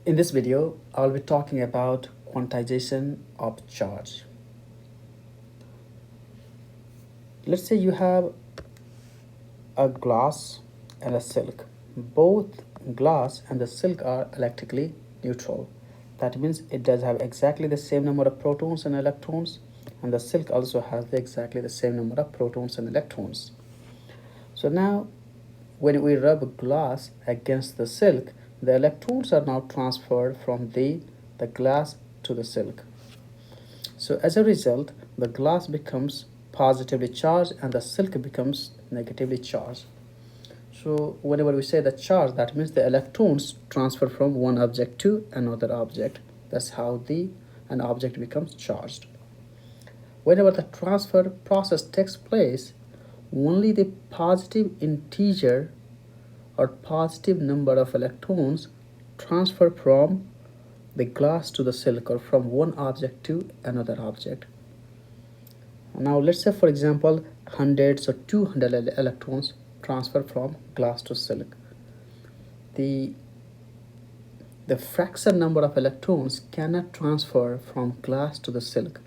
In this video, I'll be talking about quantization of charge. Let's say you have a glass and a silk. Both glass and the silk are electrically neutral. That means it does have exactly the same number of protons and electrons, and the silk also has exactly the same number of protons and electrons. So now, when we rub glass against the silk, the electrons are now transferred from the glass to the silk. So as a result, the glass becomes positively charged and the silk becomes negatively charged. So whenever we say the charge, that means the electrons transfer from one object to another object. That's how an object becomes charged. Whenever the transfer process takes place, only the positive integer or positive number of electrons transfer from the glass to the silk or from one object to another object. Now let's say, for example, hundreds or 200 electrons transfer from glass to silk. The fraction number of electrons cannot transfer from glass to the silk.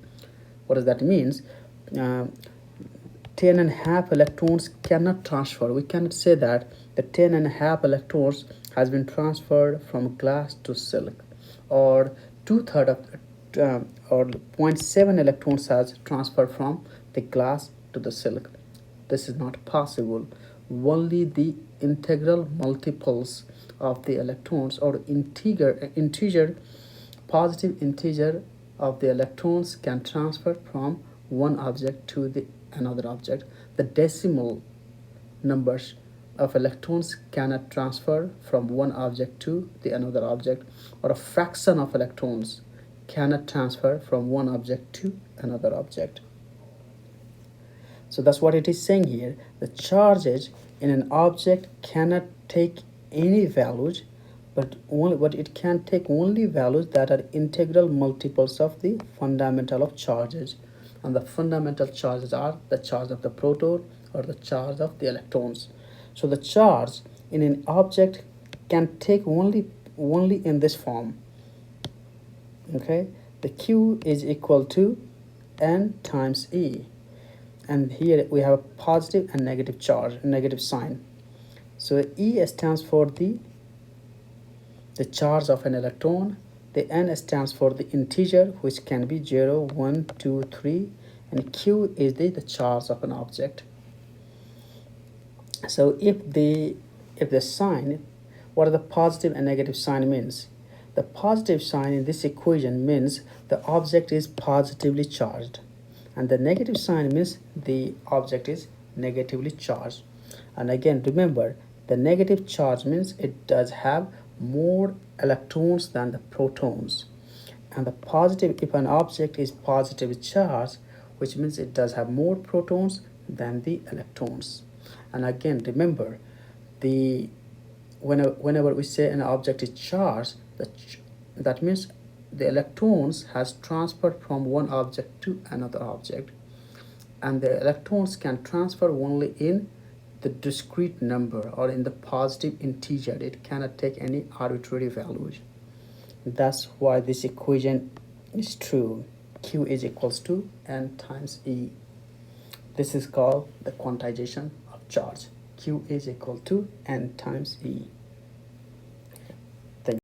What does that mean? 10 and a half electrons cannot transfer. We cannot say that the 10 and a half electrons has been transferred from glass to silk, or two-thirds of or 0.7 electrons has transferred from the glass to the silk. This is not possible. Only the integral multiples of the electrons, or integer positive integer of the electrons, can transfer from one object to the another object. The decimal numbers of electrons cannot transfer from one object to the another object, or a fraction of electrons cannot transfer from one object to another object. So that's what it is saying here. The charges in an object cannot take any values, but it can take only values that are integral multiples of the fundamental of charges. And the fundamental charges are the charge of the proton or the charge of the electrons. So the charge in an object can take only in this form. Okay, the Q is equal to N times E, and here we have a positive and negative charge, negative sign. So E stands for the charge of an electron. The N stands for the integer, which can be 0, 1, 2, 3, and Q is the charge of an object. So if the sign, what are the positive and negative sign means? The positive sign in this equation means the object is positively charged, and the negative sign means the object is negatively charged. And again, remember, the negative charge means it does have more electrons than the protons, and the positive, if an object is positively charged, which means it does have more protons than the electrons. And again, remember, whenever we say an object is charged, that means the electrons has transferred from one object to another object, and the electrons can transfer only in the discrete number or in the positive integer. It cannot take any arbitrary values. That's why this equation is true. Q is equals to N times E. This is called the quantization of charge. Q is equal to N times E.